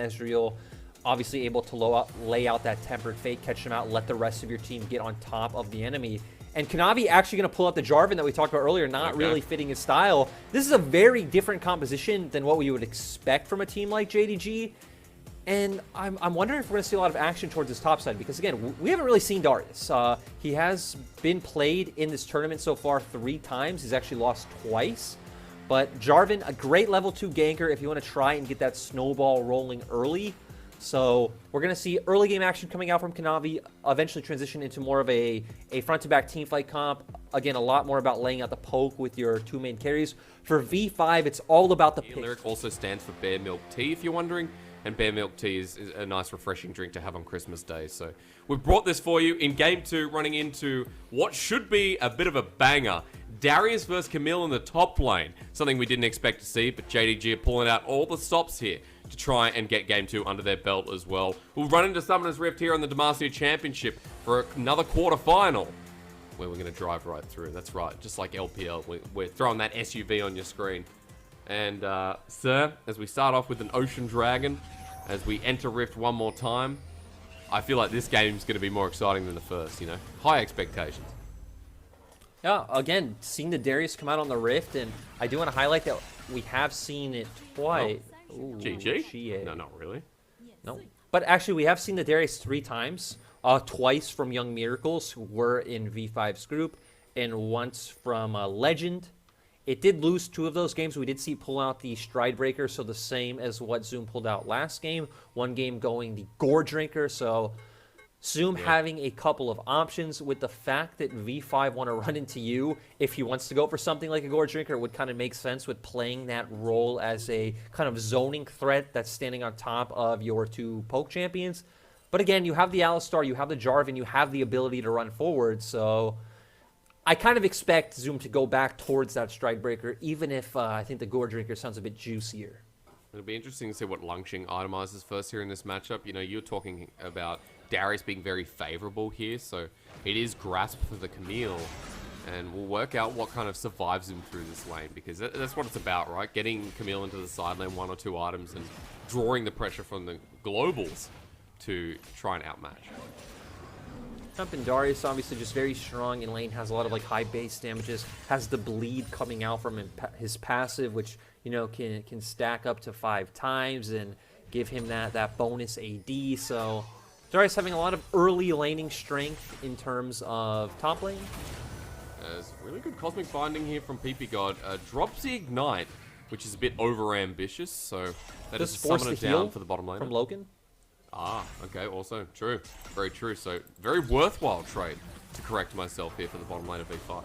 Ezreal. Obviously able to lay out that Tempered Fate, catch them out, let the rest of your team get on top of the enemy. And Kanavi actually going to pull out the Jarvan that we talked about earlier, not really fitting his style. This is a very different composition than what we would expect from a team like JDG. And I'm wondering if we're going to see a lot of action towards this top side, because again, we haven't really seen Darius. He has been played in this tournament so far 3 times. He's actually lost twice. But Jarvan, a great level 2 ganker if you want to try and get that snowball rolling early. So we're going to see early game action coming out from Kanavi, eventually transition into more of a front-to-back teamfight comp. Again, a lot more about laying out the poke with your 2 main carries. For V5, it's all about the pick. Lyric also stands for Bear Milk Tea, if you're wondering. And Bear Milk Tea is a nice, refreshing drink to have on Christmas Day. So we've brought this for you in Game 2, running into what should be a bit of a banger. Darius versus Camille in the top lane. Something we didn't expect to see, but JDG are pulling out all the stops here to try and get Game 2 under their belt as well. We'll run into Summoner's Rift here on the Demacia Championship for another quarterfinal, where we're going to drive right through. That's right, just like LPL. We're throwing that SUV on your screen. And, sir, as we start off with an Ocean Dragon, as we enter Rift one more time, I feel like this game's going to be more exciting than the first, you know. High expectations. Yeah, again, seeing the Darius come out on the Rift, and I do want to highlight that we have seen it twice. Oh. GG? Xiye. No, not really. No. But actually, we have seen the Darius 3 times. Twice from Young Miracles, who were in V5's group, and once from Legend. It did lose 2 of those games. We did see pull out the Stride Breaker, so the same as what Zoom pulled out last game. One game going the Gore Drinker, so Zoom having a couple of options. With the fact that V5 want to run into you, if he wants to go for something like a Gore Drinker, it would kind of make sense with playing that role as a kind of zoning threat that's standing on top of your 2 poke champions. But again, you have the Alistar, you have the Jarvan, you have the ability to run forward, so I kind of expect Zoom to go back towards that Stride Breaker, even if I think the Gore Drinker sounds a bit juicier. It'll be interesting to see what Langx itemizes first here in this matchup. You know, you're talking about Darius being very favorable here, so it is Grasp for the Camille, and we'll work out what kind of survives him through this lane, because that's what it's about, right? Getting Camille into the side lane, 1 or 2 items, and drawing the pressure from the globals to try and outmatch. Jumping Darius, obviously just very strong in lane, has a lot of like high base damages, has the bleed coming out from his passive, which, you know, can stack up to 5 times and give him that bonus AD. So Darius having a lot of early laning strength in terms of top lane. There's really good Cosmic Binding here from ppgod. Drops the Ignite, which is a bit over-ambitious, so that is a summoner down for the bottom lane. From LokeN. Ah, okay, also true. Very true. So, very worthwhile trade to correct myself here for the bottom lane of V5.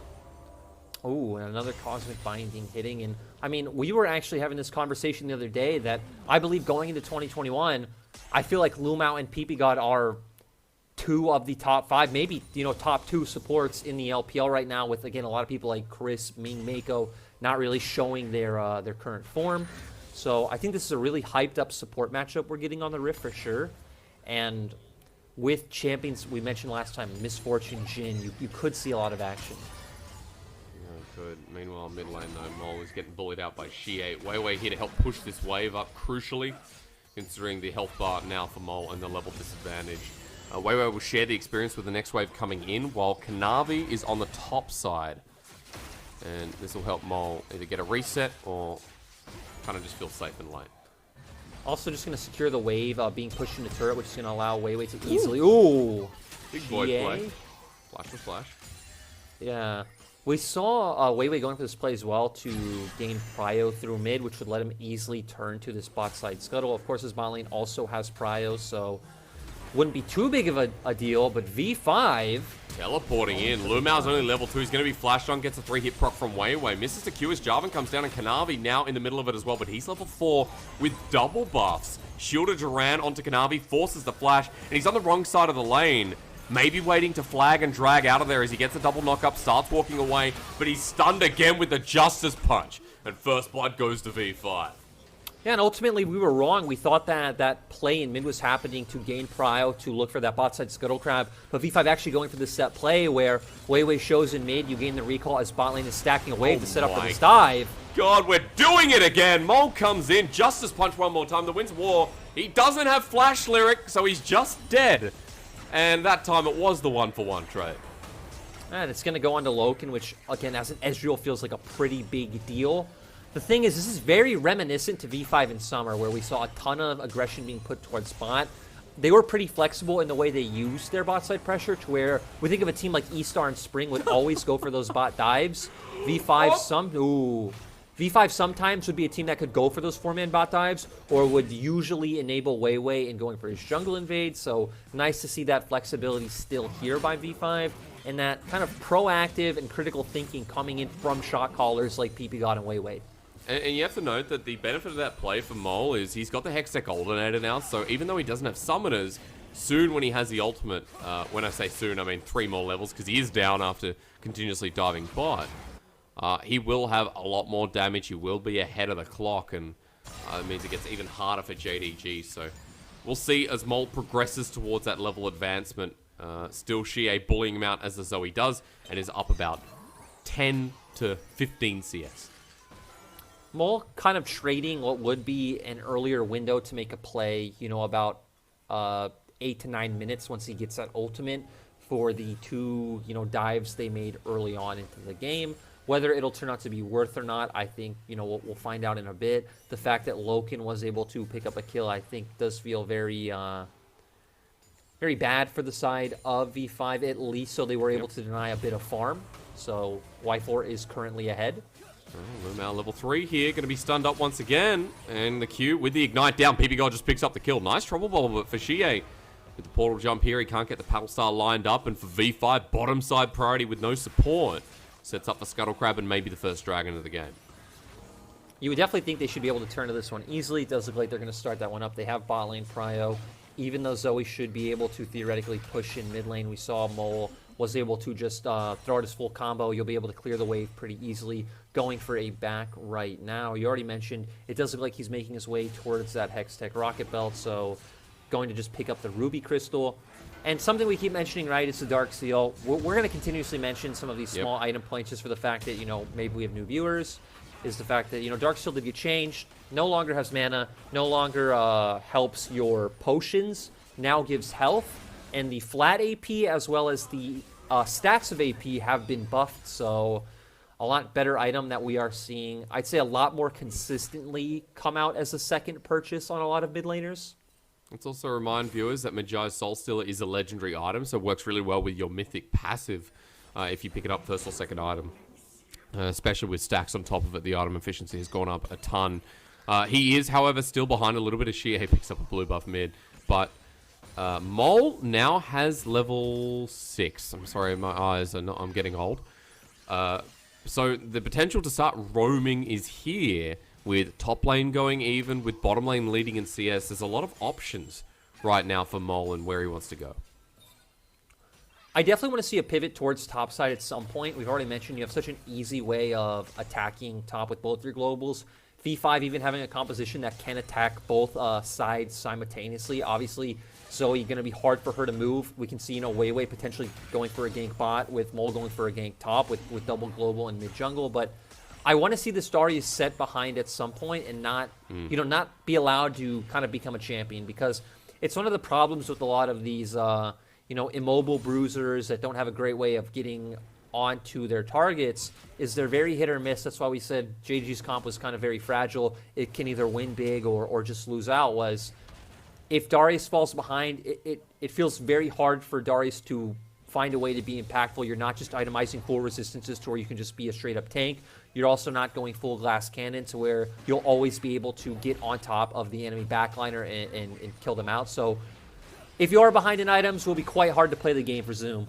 Oh, and another Cosmic Binding hitting. And, I mean, we were actually having this conversation the other day that I believe going into 2021, I feel like LvMao and ppgod are 2 of the top 5, maybe, you know, top 2 supports in the LPL right now, with, again, a lot of people like Chris, Ming, Mako not really showing their current form. So I think this is a really hyped up support matchup we're getting on the Rift for sure. And with champions we mentioned last time, Misfortune, Jhin, you could see a lot of action. Yeah, good. Meanwhile, mid lane though, Mole is getting bullied out by xiye. Weiwei here to help push this wave up crucially, considering the health bar now for Mole and the level disadvantage. Weiwei will share the experience with the next wave coming in, while Kanavi is on the top side. And this will help Mole either get a reset or kind of just feel safe in lane. Also just going to secure the wave being pushed into turret, which is going to allow Weiwei to easily... Ooh! Big void play. Flash for flash. Yeah. We saw Weiwei going for this play as well to gain prio through mid, which would let him easily turn to this bot side scuttle. Of course, his bot lane also has prio, so wouldn't be too big of a deal, but V5... Teleporting in. LvMao's only level 2. He's going to be flashed on, gets a 3-hit proc from Weiwei. Misses the Q as Jarvan comes down, and Kanavi now in the middle of it as well, but he's level 4 with double buffs. Shielded Duran onto Kanavi, forces the flash, and he's on the wrong side of the lane. Maybe waiting to flag and drag out of there as he gets a double knock-up, starts walking away, but he's stunned again with the Justice Punch, and first blood goes to V5. Yeah, and ultimately we were wrong. We thought that play in mid was happening to gain prio, to look for that bot side scuttle crab, but V5 actually going for this set play where Weiwei shows in mid, you gain the recall as bot lane is stacking a wave to set up for this dive. God, we're doing it again! Mole comes in, Justice Punch one more time, the Winds of War. He doesn't have Flash Lyric, so he's just dead. And that time it was the 1-for-1 trade. And it's going to go on to LokeN, which, again, as an Ezreal feels like a pretty big deal. The thing is, this is very reminiscent to V5 in summer, where we saw a ton of aggression being put towards bot. They were pretty flexible in the way they used their bot side pressure, to where we think of a team like eStar and Spring would always go for those bot dives. V5 sometimes would be a team that could go for those 4-man bot dives, or would usually enable Weiwei in going for his jungle invade. So nice to see that flexibility still here by V5, and that kind of proactive and critical thinking coming in from shot callers like ppgod and Weiwei. And you have to note that the benefit of that play for Mole is he's got the Hextech Alternator now, so even though he doesn't have Summoners, soon when he has the ultimate, when I say soon, I mean 3 more levels, because he is down after continuously diving bot, he will have a lot more damage, he will be ahead of the clock, and it means it gets even harder for JDG, so we'll see as Mole progresses towards that level advancement. Still xiye bullying him out as the Zoe does, and is up about 10 to 15 CS. Mole kind of trading what would be an earlier window to make a play, you know, about 8 to 9 minutes once he gets that ultimate for the 2, you know, dives they made early on into the game. Whether it'll turn out to be worth or not, I think, you know, we'll find out in a bit. The fact that LokeN was able to pick up a kill, I think, does feel very, very bad for the side of V5, at least, so they were able to deny a bit of farm. So Weiwei is currently ahead. Oh, LvMao level 3 here, going to be stunned up once again. And the Q with the Ignite down. ppgod just picks up the kill. Nice trouble bubble, but for xiye, with the portal jump here, he can't get the Paddle Star lined up. And for V5, bottom side priority with no support. Sets up for Scuttle Crab and maybe the first dragon of the game. You would definitely think they should be able to turn to this one easily. It does look like they're going to start that one up. They have bot lane prio. Even though Zoe should be able to theoretically push in mid lane, we saw Mole was able to just throw out his full combo. You'll be able to clear the wave pretty easily. Going for a back right now. You already mentioned it does look like he's making his way towards that Hextech Rocket Belt, so going to just pick up the Ruby Crystal. And something we keep mentioning, right, is the Dark Seal. We're going to continuously mention some of these small item points just for the fact that, you know, maybe we have new viewers, is the fact that, you know, Dark Seal did get changed, no longer has mana, no longer helps your potions, now gives health, and the flat AP as well as the stats of AP have been buffed, so a lot better item that we are seeing, I'd say a lot more consistently come out as a second purchase on a lot of mid laners. Let's also remind viewers that Magi's Soul Stealer is a legendary item, so it works really well with your Mythic passive if you pick it up first or second item. Especially with stacks on top of it, the item efficiency has gone up a ton. He is, however, still behind a little bit as xiye picks up a blue buff mid, but Mole now has level 6. I'm sorry, my eyes are not, I'm getting old. So the potential to start roaming is here, with top lane going even, with bottom lane leading in CS. There's a lot of options right now for Mole and where he wants to go. I definitely want to see a pivot towards top side at some point. We've already mentioned you have such an easy way of attacking top with both your globals. V5 even having a composition that can attack both sides simultaneously. Obviously, Zoe going to be hard for her to move. We can see, you know, Weiwei potentially going for a gank bot, with Mole going for a gank top with double global and mid jungle. But I want to see this Darius set behind at some point and not, you know, not be allowed to kind of become a champion, because it's one of the problems with a lot of these, you know, immobile bruisers that don't have a great way of getting onto their targets, is they're very hit or miss. That's why we said JDG's comp was kind of very fragile. It can either win big or just lose out. Was if Darius falls behind, it feels very hard for Darius to find a way to be impactful. You're not just itemizing full resistances to where you can just be a straight up tank. You're also not going full glass cannon to where you'll always be able to get on top of the enemy backliner and kill them out. So if you are behind in items, it will be quite hard to play the game for Zoom.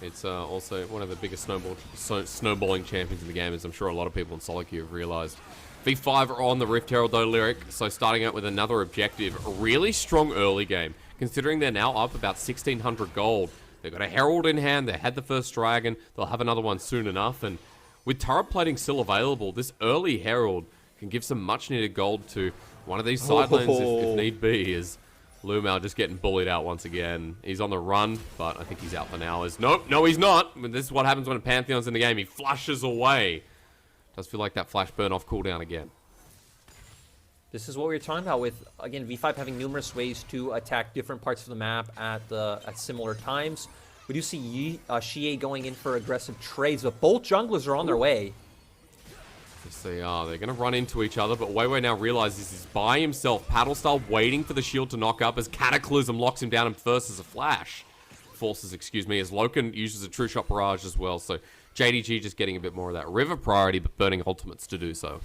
It's also one of the biggest snowballing champions in the game, as I'm sure a lot of people in solo queue have realized. V5 are on the Rift Herald though, Lyric, so starting out with another objective. A really strong early game, considering they're now up about 1,600 gold. They've got a Herald in hand, they had the first dragon, they'll have another one soon enough, and with turret plating still available, this early Herald can give some much needed gold to one of these side lanes if need be, as LvMao just getting bullied out once again. He's on the run, but I think he's out for now. Nope, no he's not. This is what happens when a Pantheon's in the game. He flushes away. Does feel like that flash burn off cooldown again. This is what we were talking about with, again, V5 having numerous ways to attack different parts of the map at similar times. We do see xiye going in for aggressive trades, but both junglers are on their way. Yes, they are. They're going to run into each other, but Weiwei now realizes he's by himself. Paddle style waiting for the shield to knock up as Cataclysm locks him down and forces a flash. Forces, excuse me, as LokeN uses a True Shot Barrage as well. So JDG just getting a bit more of that river priority, but burning ultimates to do so.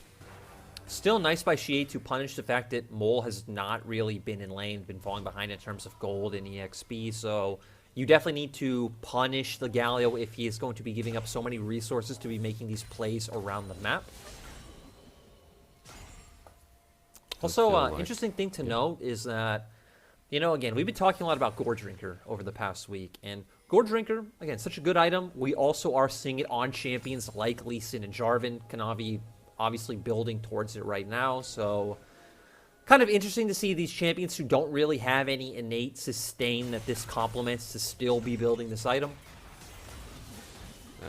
Still nice by xiye to punish the fact that Mole has not really been in lane, been falling behind in terms of gold and EXP, so you definitely need to punish the Galio if he is going to be giving up so many resources to be making these plays around the map. Also, interesting thing to note is that, you know, again, we've been talking a lot about Gore Drinker over the past week, and Gore Drinker, again, such a good item. We also are seeing it on champions like Lee Sin and Jarvan. Kanavi obviously building towards it right now, so kind of interesting to see these champions who don't really have any innate sustain that this complements to still be building this item.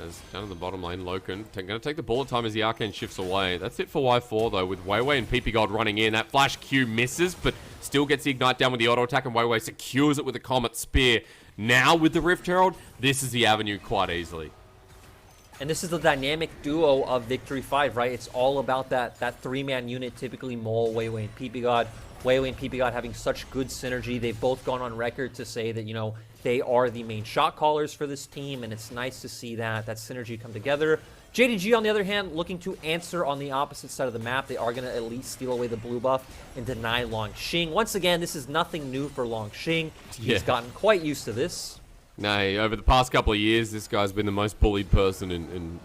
As down in the bottom lane, LokeN going to take the bullet time as the Arcane shifts away. That's it for Y4 though, with Weiwei and ppgod running in. That flash Q misses, but still gets the ignite down with the auto attack, and Weiwei secures it with the Comet Spear. Now with the Rift Herald, this is the avenue quite easily. And this is the dynamic duo of Victory 5, right? It's all about that three-man unit, typically Mole, Weiwei, and ppgod. Weiwei and ppgod having such good synergy. They've both gone on record to say that, you know, they are the main shot callers for this team, and it's nice to see that synergy come together. JDG, on the other hand, looking to answer on the opposite side of the map. They are going to at least steal away the blue buff and deny Langx. Once again, this is nothing new for Langx. He's gotten quite used to this. No, over the past couple of years, this guy's been the most bullied person in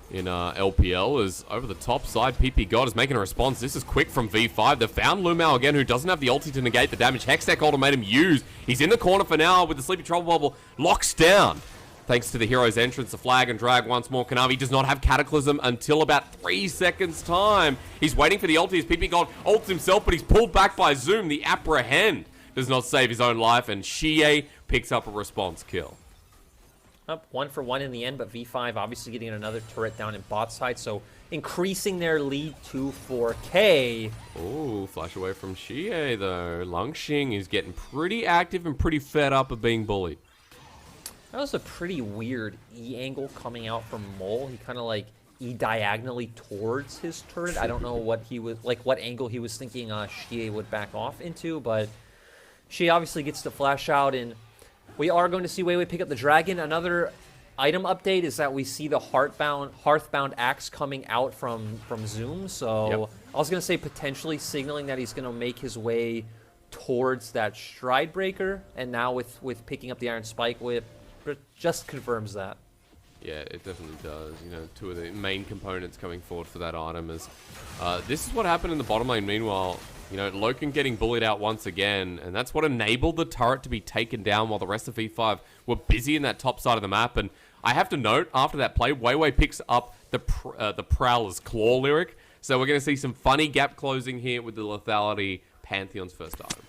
LPL. As over the top side, ppgod is making a response. This is quick from V5. They've found LvMao again, who doesn't have the ulti to negate the damage. Hextech ultimatum used. He's in the corner for now with the Sleepy Trouble Bubble. Locks down. Thanks to the hero's entrance, the flag and drag once more. Kanavi does not have Cataclysm until about 3 seconds time. He's waiting for the ulti as ppgod ults himself, but he's pulled back by Zoom. The Apprehend does not save his own life, and xiye picks up a response kill. Up 1-for-1 in the end, but V5 obviously getting another turret down in bot side, so increasing their lead to 4K. Ooh, flash away from xiye though. Langx is getting pretty active and pretty fed up of being bullied. That was a pretty weird E angle coming out from Mole. He kind of like E diagonally towards his turret. I don't know what he was like, what angle he was thinking xiye would back off into, but xiye obviously gets to flash out, and we are going to see Weiwei pick up the dragon. Another item update is that we see the Hearthbound Axe coming out from Zoom. So I was going to say potentially signaling that he's going to make his way towards that Stride Breaker. And now with picking up the Iron Spike Whip, it just confirms that. Yeah, it definitely does. You know, two of the main components coming forward for that item is this is what happened in the bottom lane. Meanwhile, you know, LokeN getting bullied out once again, and that's what enabled the turret to be taken down while the rest of V5 were busy in that top side of the map. And I have to note, after that play, Weiwei picks up the Prowler's Claw lyric, so we're going to see some funny gap closing here with the lethality Pantheon's first item.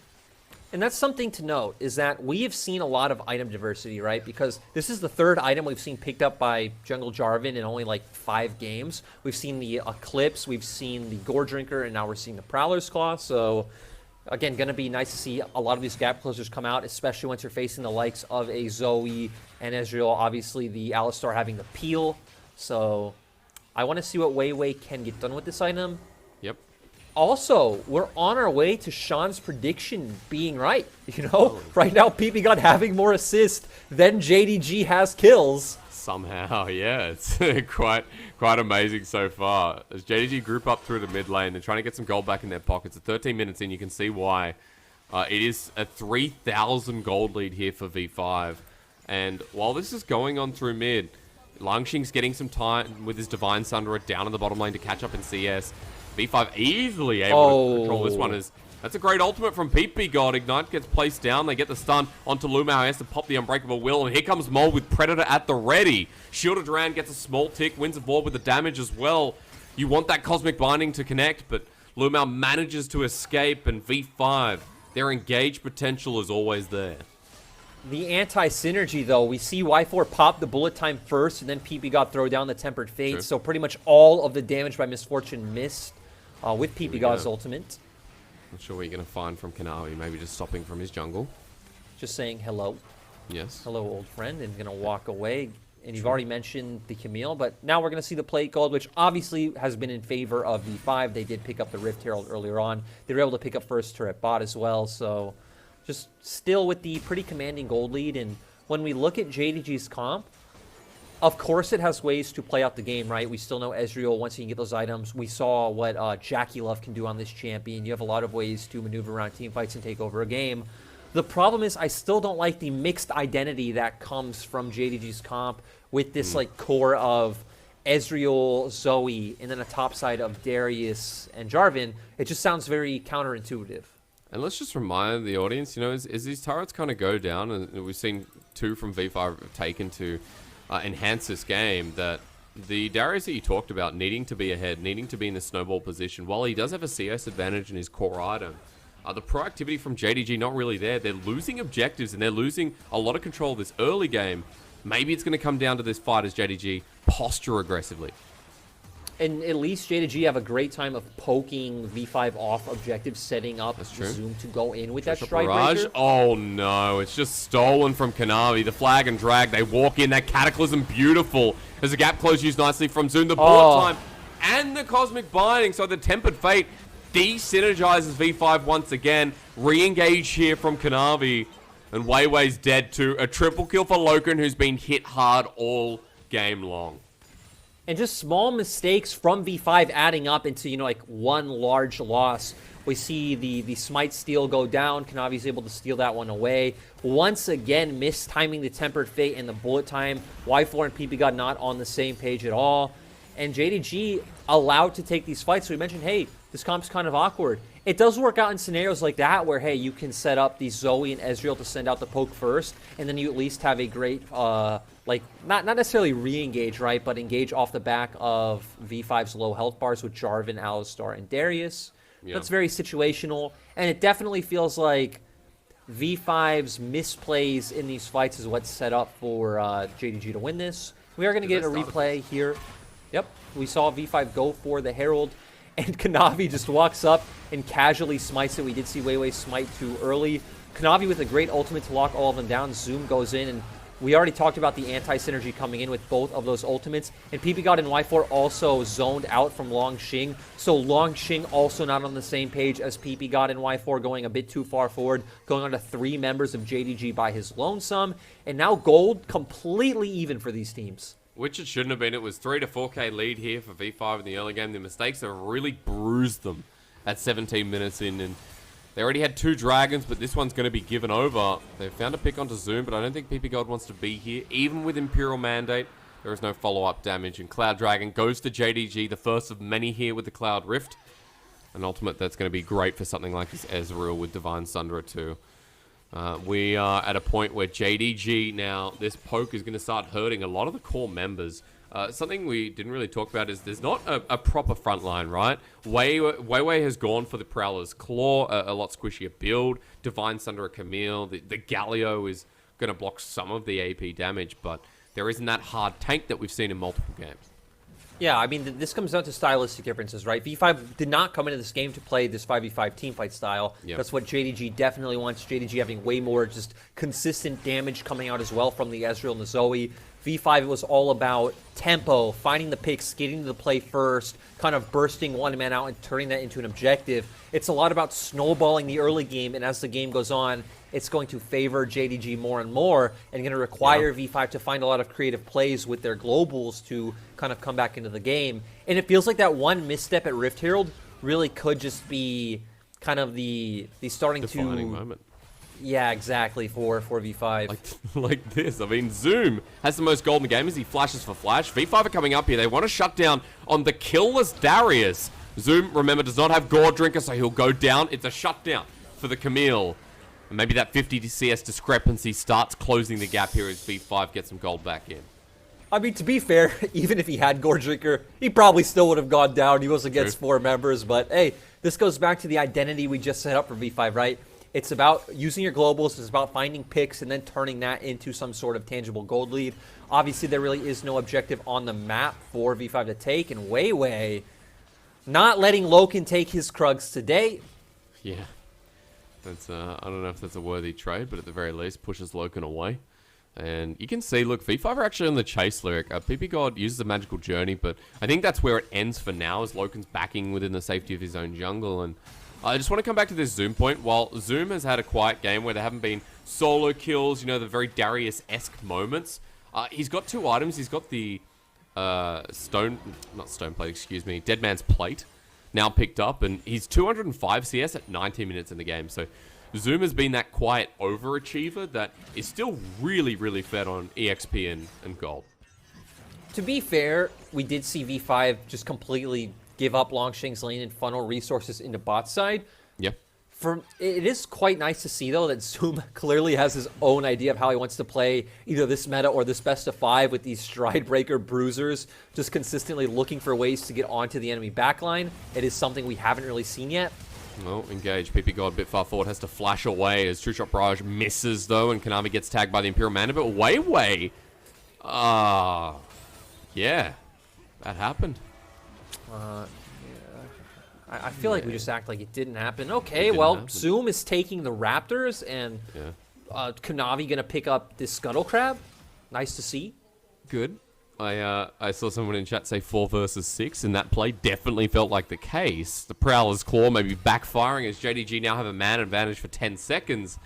And that's something to note, is that we have seen a lot of item diversity, right? Because this is the third item we've seen picked up by Jungle Jarvan in only like 5 games. We've seen the Eclipse, we've seen the Gore Drinker, and now we're seeing the Prowler's Claw. So, again, going to be nice to see a lot of these gap closers come out, especially once you're facing the likes of a Zoe and Ezreal. Obviously, the Alistar having the peel. So, I want to see what Weiwei can get done with this item. Yep. Also, we're on our way to Sean's prediction being right. You know, right now ppgod having more assists than JDG has kills. Somehow, yeah, it's quite amazing so far. As JDG group up through the mid lane, they're trying to get some gold back in their pockets. At 13 minutes in, you can see why. It is a 3,000 gold lead here for V5. And while this is going on through mid, Langxing's getting some time with his Divine Sunderer down in the bottom lane to catch up in CS. V5 easily able to control this one. That's a great ultimate from ppgod. Ignite gets placed down. They get the stun onto LvMao. He has to pop the Unbreakable Will. And here comes Mole with Predator at the ready. Shielded Duran gets a small tick. Wins a Vor with the damage as well. You want that Cosmic Binding to connect, but LvMao manages to escape. And V5, their engaged potential is always there. The anti-synergy, though, we see Y4 pop the bullet time first, and then ppgod throw down the Tempered Fate. Sure. So pretty much all of the damage by Misfortune missed with ppgod's ultimate. Not sure what you're going to find from Kanavi. Maybe just stopping from his jungle. Just saying hello. Yes. Hello, old friend, and going to walk away. And you've already mentioned the Camille, but now we're going to see the plate gold, which obviously has been in favor of V5. They did pick up the Rift Herald earlier on. They were able to pick up first turret bot as well, so just still with the pretty commanding gold lead. And when we look at JDG's comp, of course it has ways to play out the game, right? We still know Ezreal, once he can get those items. We saw what Jgl can do on this champion. You have a lot of ways to maneuver around team fights and take over a game. The problem is I still don't like the mixed identity that comes from JDG's comp with this like core of Ezreal, Zoe, and then a top side of Darius and Jarvan. It just sounds very counterintuitive. And let's just remind the audience, you know, as these turrets kind of go down, and we've seen 2 from V5 taken to enhance this game, that the Darius that you talked about needing to be ahead, needing to be in the snowball position, while he does have a CS advantage in his core item, the proactivity from JDG not really there. They're losing objectives and they're losing a lot of control this early game. Maybe it's going to come down to this fight as JDG posture aggressively. And at least JDG have a great time of poking V5 off objectives, setting up Zoom to go in with that strike breaker. Oh no, it's just stolen from Kanavi. The flag and drag, they walk in, that Cataclysm, beautiful. There's a gap close used nicely from Zoom, the bullet time, and the Cosmic Binding. So the Tempered Fate de-synergizes V5 once again. Re-engage here from Kanavi. And Weiwei's dead too. A triple kill for LokeN, who's been hit hard all game long. And just small mistakes from V5 adding up into, you know, like one large loss. We see the Smite steal go down. Kanavi's able to steal that one away. Once again, mistiming the Tempered Fate and the bullet time. Weiwei and ppgod not on the same page at all. And JDG allowed to take these fights. So we mentioned, hey, this comp's kind of awkward. It does work out in scenarios like that where, hey, you can set up these Zoe and Ezreal to send out the poke first, and then you at least have a great, like, not necessarily re-engage, right, but engage off the back of V5's low health bars with Jarvan, Alistar, and Darius. Yeah. That's very situational, and it definitely feels like V5's misplays in these fights is what's set up for JDG to win this. We are going to get a replay here. Yep, we saw V5 go for the Herald, and Kanavi just walks up and casually smites it. We did see Weiwei smite too early. Kanavi with a great ultimate to lock all of them down. Zoom goes in, and we already talked about the anti-synergy coming in with both of those ultimates. And ppgod and Y4 also zoned out from Langx. So Langx also not on the same page as ppgod and Y4, going a bit too far forward, going on to 3 members of JDG by his lonesome. And now gold completely even for these teams. Which it shouldn't have been. It was 3 to 4k lead here for V5 in the early game. The mistakes have really bruised them at 17 minutes in. And they already had 2 dragons, but this one's going to be given over. They've found a pick onto Zoom, but I don't think ppgod wants to be here. Even with Imperial Mandate, there is no follow-up damage. And Cloud Dragon goes to JDG, the first of many here with the Cloud Rift. An ultimate that's going to be great for something like this Ezreal with Divine Sundra too. We are at a point where JDG now, this poke is going to start hurting a lot of the core members. Something we didn't really talk about is there's not a proper front line, right? Weiwei has gone for the Prowler's Claw, a lot squishier build. Divine Sundra Camille, the Galio is going to block some of the AP damage, but there isn't that hard tank that we've seen in multiple games. Yeah, I mean, this comes down to stylistic differences, right? V5 did not come into this game to play this 5v5 teamfight style. Yep. That's what JDG definitely wants. JDG having way more just consistent damage coming out as well from the Ezreal and the Zoe. V5 was all about tempo, finding the picks, getting to the play first, kind of bursting one man out and turning that into an objective. It's a lot about snowballing the early game, and as the game goes on, it's going to favor JDG more and more, and going to require V5 to find a lot of creative plays with their globals to kind of come back into the game. And it feels like that one misstep at Rift Herald really could just be kind of the starting defining moment. Yeah, exactly, for V5. Like this. I mean, Zoom has the most gold in the game as he flashes for flash. V5 are coming up here. They want to shut down on the killless Darius. Zoom, remember, does not have Gore Drinker, so he'll go down. It's a shutdown for the Camille. And maybe that 50 CS discrepancy starts closing the gap here as V5 gets some gold back in. I mean, to be fair, even if he had Gore Drinker, he probably still would have gone down. He was against 4 members. But, hey, this goes back to the identity we just set up for V5, right? It's about using your globals. It's about finding picks and then turning that into some sort of tangible gold lead. Obviously, there really is no objective on the map for V5 to take. And Weiwei, Not letting LokeN take his Krugs today. Yeah. That's I don't know if that's a worthy trade, but at the very least pushes LokeN away. And you can see, look, V5 are actually on the chase lyric. ppgod uses a magical journey, but I think that's where it ends for now, as LokeN's backing within the safety of his own jungle. And I just want to come back to this Zoom point. While Zoom has had a quiet game where there haven't been solo kills, you know, the very Darius-esque moments, he's got 2 items. He's got the Dead Man's Plate now picked up, and he's 205 CS at 19 minutes in the game. So Zoom has been that quiet overachiever that is still really, really fed on EXP and gold. To be fair, we did see V5 just completely give up Langx's lane and funnel resources into bot side. Yeah. It is quite nice to see, though, that Zoom clearly has his own idea of how he wants to play either this meta or this best of 5 with these stride breaker bruisers, just consistently looking for ways to get onto the enemy backline. It is something we haven't really seen yet. Well, engage. ppgod a bit far forward, has to flash away as True Shot Barrage misses, though, and Kanavi gets tagged by the Imperial Mana. But Weiwei, yeah, that happened. I feel like we just act like it didn't happen. Okay, well, Zoom is taking the Raptors, and Kanavi going to pick up this Scuttle Crab. Nice to see. Good. I saw someone in chat say 4 versus 6, and that play definitely felt like the case. The Prowler's Claw maybe backfiring as JDG now have a man advantage for 10 seconds.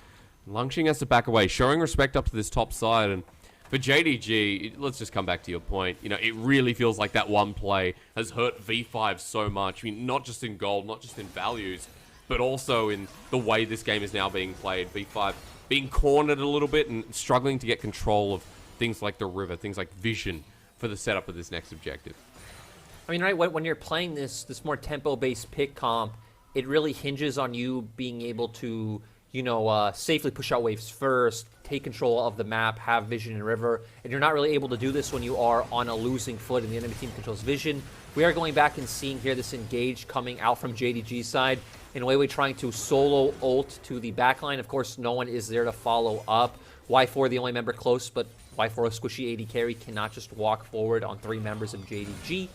Langx has to back away, showing respect up to this top side. And for JDG, let's just come back to your point. You know, it really feels like that one play has hurt V5 so much. I mean, not just in gold, not just in values, but also in the way this game is now being played. V5 being cornered a little bit and struggling to get control of things like the river, things like vision for the setup of this next objective. I mean, right, when you're playing this more tempo-based pick comp, it really hinges on you being able to, you know, safely push out waves first, take control of the map, have vision in river, and you're not really able to do this when you are on a losing foot and the enemy team controls vision. We are going back and seeing here this engage coming out from JDG's side, in Weiwei trying to solo ult to the backline. Of course, no one is there to follow up. Y4 the only member close, but Y4 a squishy AD carry cannot just walk forward on 3 members of JDG.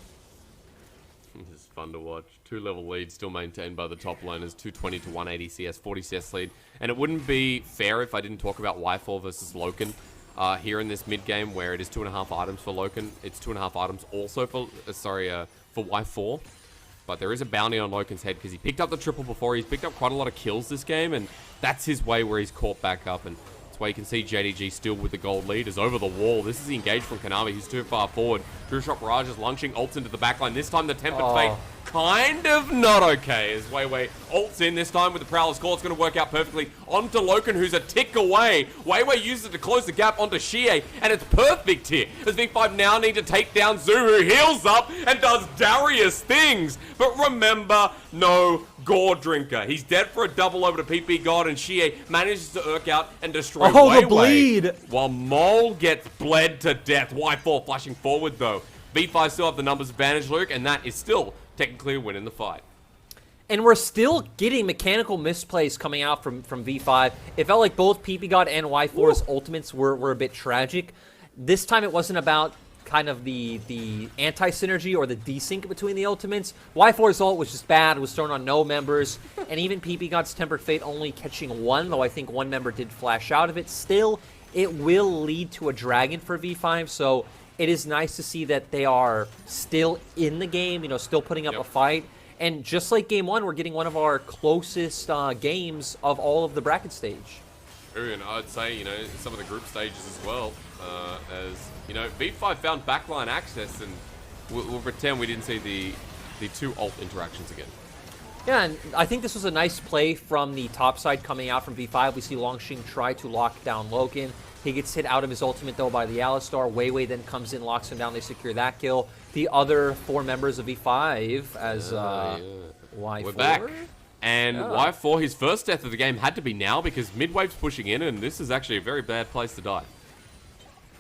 This is fun to watch. 2-level lead still maintained by the top laners. 220 to 180 CS, 40 CS lead. And it wouldn't be fair if I didn't talk about Y4 versus LokeN here in this mid game, where it is 2.5 items for LokeN. It's 2.5 items also for for Y4. But there is a bounty on LokeN's head because he picked up the triple before. He's picked up quite a lot of kills this game, and that's his way where he's caught back up. And that's why you can see JDG still with the gold lead is over the wall. This is the engage from Kanavi. He's too far forward. True Shot Barrage is launching ults into the backline. This time the Tempered Fate kind of not okay as Weiwei ults in this time with the Prowler's Call. It's going to work out perfectly onto LokeN, who's a tick away. Weiwei uses it to close the gap onto xiye, and it's perfect here as V5 now need to take down Zoo, who heals up and does Darius things. But remember, no Gore Drinker. He's dead for a double over to ppgod, and xiye manages to irk out and destroy Weiwei. The bleed! While Mole gets bled to death. Y4 flashing forward, though. V5 still have the numbers advantage, Luke, and that is still technically a win in the fight. And we're still getting mechanical misplays coming out from V5. It felt like both ppgod and Y4's ultimates were a bit tragic. This time it wasn't about kind of the anti-synergy or the desync between the ultimates. Y4's ult was just bad. It was thrown on no members. And even ppgod's Tempered Fate only catching 1, though I think 1 member did flash out of it. Still, it will lead to a dragon for V5, so it is nice to see that they are still in the game, you know, still putting up a fight. And just like Game 1, we're getting one of our closest games of all of the bracket stage. And I'd say, you know, some of the group stages as well, as, you know, V5 found backline access, and we'll pretend we didn't see the 2 ult interactions again. Yeah, and I think this was a nice play from the top side coming out from V5. We see Langx try to lock down LokeN. He gets hit out of his ultimate, though, by the Alistar. Weiwei then comes in, locks him down. They secure that kill. The other 4 members of V5 as Y4. We're back. And Y4, his first death of the game had to be now because mid-wave's pushing in, and this is actually a very bad place to die.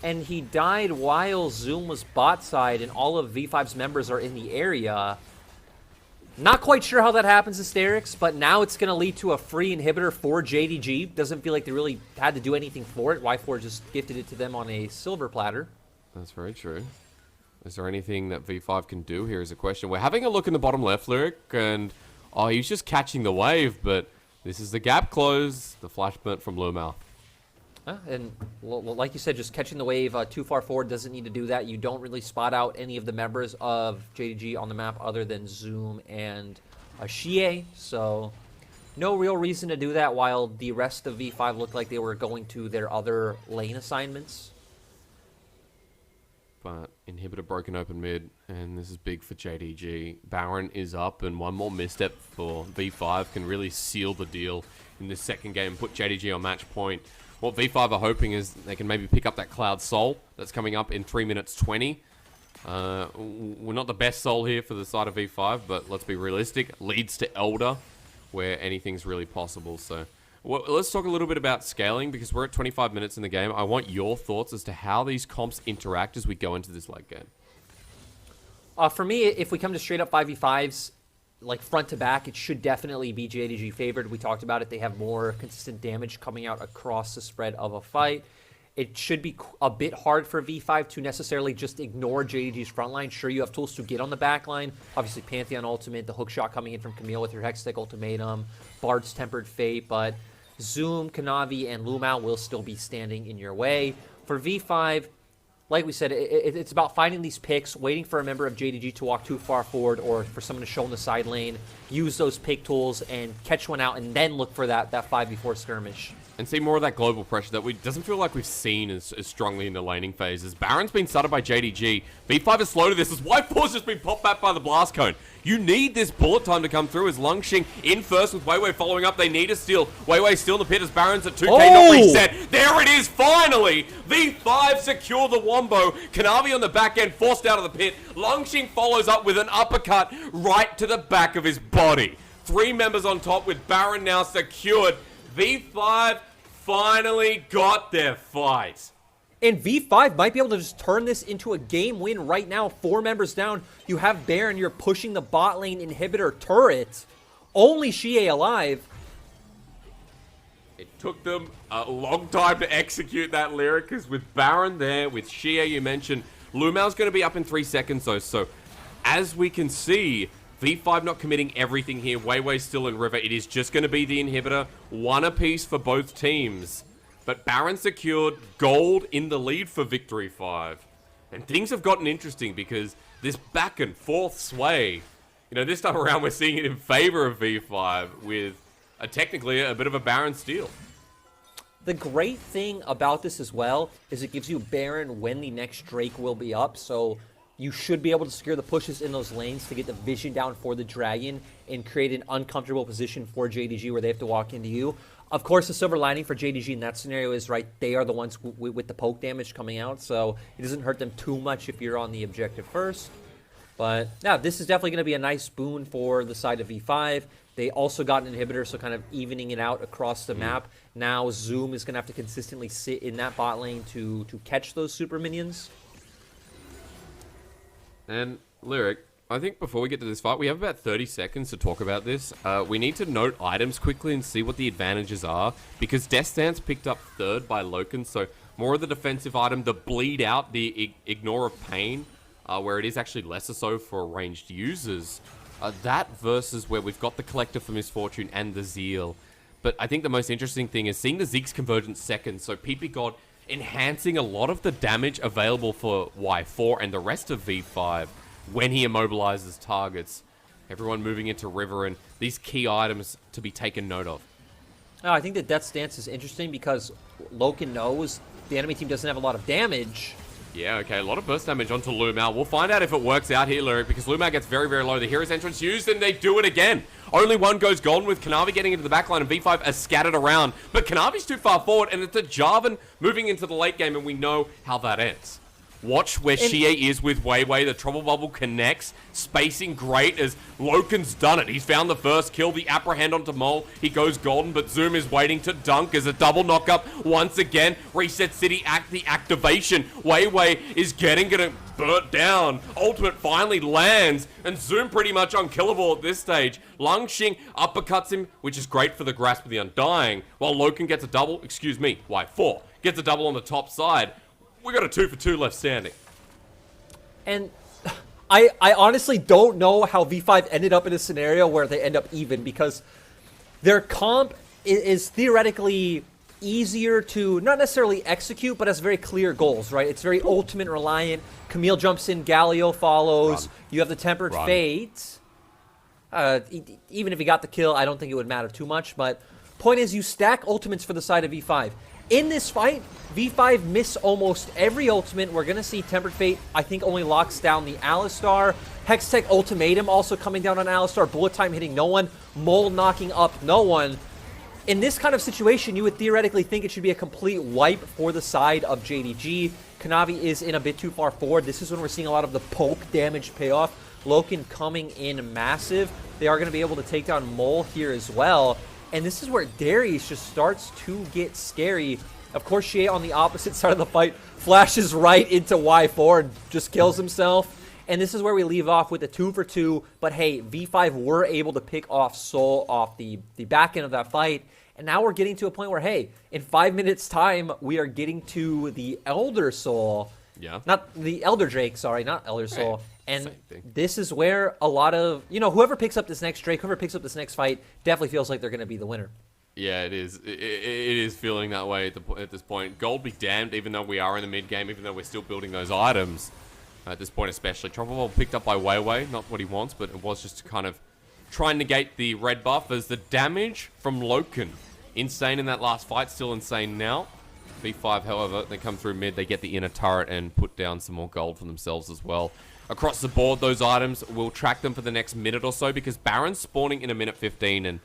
And he died while Zoom was bot side, and all of V5's members are in the area. Not quite sure how that happens, Asterix, but now it's going to lead to a free inhibitor for JDG. Doesn't feel like they really had to do anything for it. Y4 just gifted it to them on a silver platter. That's very true. Is there anything that V5 can do here is a question. We're having a look in the bottom left, Lyric, and he's just catching the wave, but this is the gap close, the flash burnt from LvMao. And like you said, just catching the wave too far forward doesn't need to do that. You don't really spot out any of the members of JDG on the map other than Zoom and xiye, so no real reason to do that, while the rest of V5 looked like they were going to their other lane assignments. But inhibitor broken open mid, and this is big for JDG. Baron is up, and one more misstep for V5 can really seal the deal in this second game, put JDG on match point. What V5 are hoping is they can maybe pick up that Cloud Soul that's coming up in 3 minutes 20. We're not the best soul here for the side of V5, but let's be realistic. Leads to Elder, where anything's really possible. So well, let's talk a little bit about scaling, because we're at 25 minutes in the game. I want your thoughts as to how these comps interact as we go into this late game. For me, if we come to straight up 5v5s, like front to back, it should definitely be JDG favored. We talked about it. They have more consistent damage coming out across the spread of a fight. It should be a bit hard for V5 to necessarily just ignore JDG's front line. Sure, you have tools to get on the back line. Obviously, Pantheon ultimate, the hook shot coming in from Camille with your Hextech ultimatum, Bard's Tempered Fate, but Zoom, Kanavi, and LvMao will still be standing in your way. For V5, like we said, it's about finding these picks, waiting for a member of JDG to walk too far forward or for someone to show in the side lane, use those pick tools and catch one out, and then look for that 5v4 skirmish. And see more of that global pressure that doesn't feel like we've seen as strongly in the laning phases. Baron's been started by JDG. V5 is slow to this as Weiwei's just been popped back by the blast cone. You need this bullet time to come through as Langx in first with Weiwei following up. They need a steal. Weiwei's still in the pit as Baron's at 2k, not reset. There it is, finally! V5 secure the wombo. Kanavi on the back end, forced out of the pit. Langx follows up with an uppercut right to the back of his body. 3 members on top with Baron now secured. V5 finally got their fight. And V5 might be able to just turn this into a game win right now. 4 members down. You have Baron. You're pushing the bot lane inhibitor turret. Only xiye alive. It took them a long time to execute that lyric, because with Baron there, with xiye you mentioned, LvMao's going to be up in 3 seconds though. So as we can see, V5 not committing everything here. Weiwei's still in river. It is just going to be the inhibitor. 1 apiece for both teams. But Baron secured, gold in the lead for Victory 5. And things have gotten interesting because this back and forth sway, you know, this time around we're seeing it in favor of V5 with technically a bit of a Baron steal. The great thing about this as well is it gives you Baron when the next Drake will be up. So you should be able to secure the pushes in those lanes to get the vision down for the Dragon and create an uncomfortable position for JDG where they have to walk into you. Of course, the silver lining for JDG in that scenario is, right, they are the ones with the poke damage coming out, so it doesn't hurt them too much if you're on the objective first. But, yeah, this is definitely going to be a nice boon for the side of V5. They also got an inhibitor, so kind of evening it out across the map. Now Zoom is going to have to consistently sit in that bot lane to catch those super minions. And, Lyric, I think before we get to this fight, we have about 30 seconds to talk about this. We need to note items quickly and see what the advantages are, because Death Stance picked up 3rd by LokeN, so more of the defensive item, the bleed out, the ignore of pain, where it is actually lesser so for ranged users. That versus where we've got the Collector for Misfortune and the Zeal. But I think the most interesting thing is seeing the Zeke's Convergence 2nd, so ppgod enhancing a lot of the damage available for Y4 and the rest of V5 when he immobilizes targets. Everyone moving into river, and these key items to be taken note of. I think the Death Stance is interesting because LokeN knows the enemy team doesn't have a lot of damage. Yeah, okay, a lot of burst damage onto LvMao. We'll find out if it works out here, Lyric, because LvMao gets very, very low. The Hero's Entrance used, and they do it again. Only one goes golden with Kanavi getting into the backline, and V5 are scattered around. But Kanavi's too far forward, and it's a Jarvan moving into the late game, and we know how that ends. Watch where xiye is with Weiwei. The Trouble Bubble connects. Spacing great as LokeN's done it. He's found the first kill. The apprehend onto Mole. He goes golden, but Zoom is waiting to dunk as a double knockup once again. Reset City the activation. Weiwei is getting burnt down. Ultimate finally lands, and Zoom pretty much unkillable at this stage. Langx uppercuts him, which is great for the Grasp of the Undying, while LokeN gets a double, Y4, gets a double on the top side. We got a 2 for 2 left standing. And I honestly don't know how V5 ended up in a scenario where they end up even, because their comp is theoretically easier to not necessarily execute, but has very clear goals, right? It's very ultimate reliant. Camille jumps in, Galio follows. Run. You have the Tempered Fate. Even if he got the kill, I don't think it would matter too much. But point is, you stack ultimates for the side of V5. In this fight, V5 miss almost every ultimate. We're going to see Tempered Fate, I think, only locks down the Alistar. Hextech Ultimatum also coming down on Alistar. Bullet Time hitting no one. Mole knocking up no one. In this kind of situation, you would theoretically think it should be a complete wipe for the side of JDG. Kanavi is in a bit too far forward. This is when we're seeing a lot of the poke damage payoff. LokeN coming in massive. They are going to be able to take down Mole here as well. And this is where Darius just starts to get scary. Of course, xiye on the opposite side of the fight flashes right into Y4 and just kills himself. And this is where we leave off with the 2 for 2. But hey, V5 were able to pick off Soul off the back end of that fight. And now we're getting to a point where, hey, in 5 minutes' time, we are getting to the Elder Soul. Yeah. Not the Elder Drake, sorry, not Elder Soul. And this is where a lot of, whoever picks up this next Drake, whoever picks up this next fight, definitely feels like they're going to be the winner. Yeah, it is. It is feeling that way at this point. Gold be damned, even though we are in the mid game, even though we're still building those items. At this point especially. Tropical picked up by Weiwei, not what he wants, but it was just to kind of try and negate the red buff as the damage from LokeN. Insane in that last fight, still insane now. V5, however, they come through mid, they get the inner turret and put down some more gold for themselves as well. Across the board, those items will track them for the next minute or so because Baron's spawning in a minute 15, and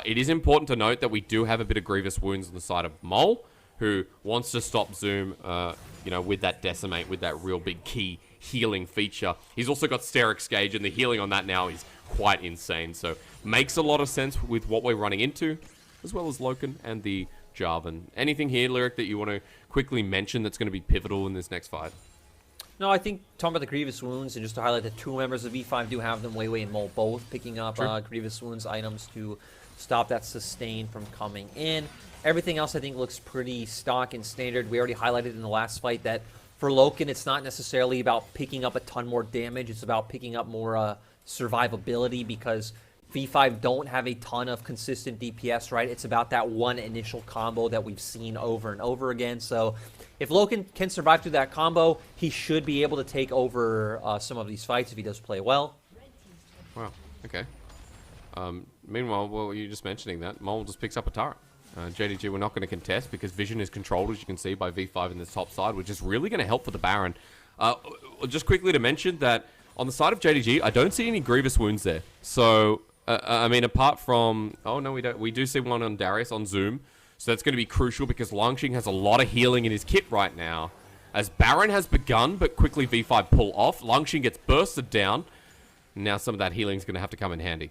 it is important to note that we do have a bit of grievous wounds on the side of Mole, who wants to stop Zoom, with that Decimate, with that real big key healing feature. He's also got Sterix Gauge, and the healing on that now is quite insane, so makes a lot of sense with what we're running into, as well as LokeN and the Jarvan. Anything here, Lyric, that you want to quickly mention that's going to be pivotal in this next fight? No, I think talking about the Grievous Wounds, and just to highlight that 2 members of V5 do have them, Weiwei and Mole both picking up Grievous Wounds items to stop that sustain from coming in. Everything else I think looks pretty stock and standard. We already highlighted in the last fight that for LokeN, it's not necessarily about picking up a ton more damage. It's about picking up more survivability, because V5 don't have a ton of consistent DPS, right? It's about that one initial combo that we've seen over and over again. So if LokeN can survive through that combo, he should be able to take over some of these fights if he does play well. Wow, okay. Meanwhile, well, you're just mentioning that, Mole just picks up a turret. JDG, we're not going to contest because vision is controlled, as you can see, by V5 in the top side, which is really going to help for the Baron. Just quickly to mention that on the side of JDG, I don't see any grievous wounds there. So, I mean, apart from... Oh, no, we don't. We do see one on Darius on Zoom. So that's going to be crucial because Langx has a lot of healing in his kit right now. As Baron has begun, but quickly V5 pull off. Langx gets bursted down. Now some of that healing is going to have to come in handy.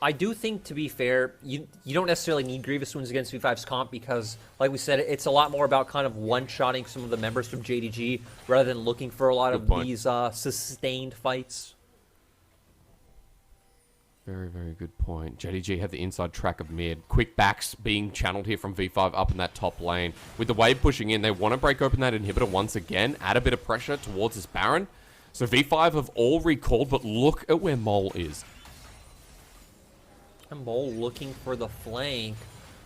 I do think, to be fair, you don't necessarily need Grievous Wounds against V5's comp because, like we said, it's a lot more about kind of one-shotting some of the members from JDG rather than looking for a lot of these sustained fights. Very, very good point. JDG have the inside track of mid. Quick backs being channeled here from V5 up in that top lane. With the wave pushing in, they want to break open that inhibitor once again, add a bit of pressure towards this Baron. So V5 have all recalled, but look at where Mole is. Mole looking for the flank.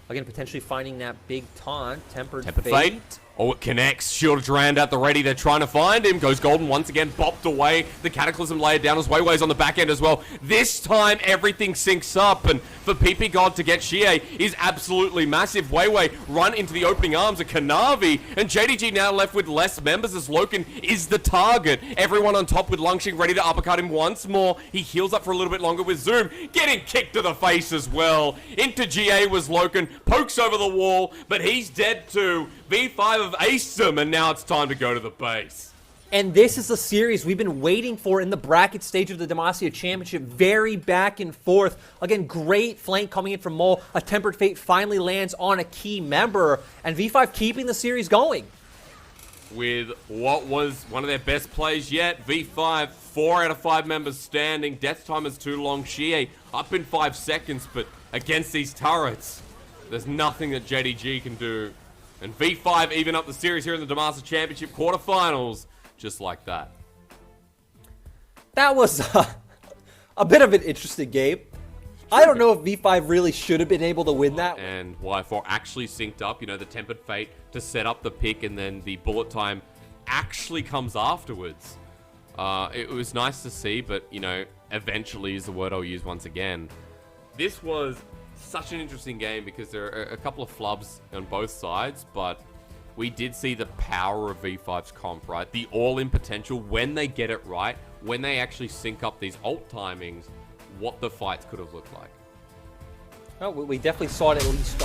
Again, potentially finding that big taunt. Tempered Fate. Oh, it connects. Shield Durand at the ready. They're trying to find him. Goes Golden once again. Bopped away. The Cataclysm layered down as Weiwei's on the back end as well. This time, everything syncs up. And for ppgod to get xiye is absolutely massive. Weiwei run into the opening arms of Kanavi. And JDG now left with less members as LokeN is the target. Everyone on top with Langx ready to uppercut him once more. He heals up for a little bit longer with Zoom. Getting kicked to the face as well. Into Jgl was LokeN. Pokes over the wall. But he's dead too. V5 have aced him, and now it's time to go to the base. And this is the series we've been waiting for in the bracket stage of the Demacia Championship. Very back and forth. Again, great flank coming in from Mole. A Tempered Fate finally lands on a key member, and V5 keeping the series going. With what was one of their best plays yet, V5, 4 out of 5 members standing. Death time is too long. xiye up in 5 seconds, but against these turrets, there's nothing that JDG can do. And V5 even up the series here in the Demacia Championship quarterfinals, just like that. that was a bit of an interesting game. I don't know if V5 really should have been able to win that. And Y4 actually synced up, you know, the Tempered Fate to set up the pick, and then the bullet time actually comes afterwards. It was nice to see, but, you know, eventually is the word I'll use once again. This was such an interesting game because there are a couple of flubs on both sides, but we did see the power of V5's comp, right? The all-in potential when they get it right, when they actually sync up these ult timings, what the fights could have looked like. Oh, we definitely saw it at least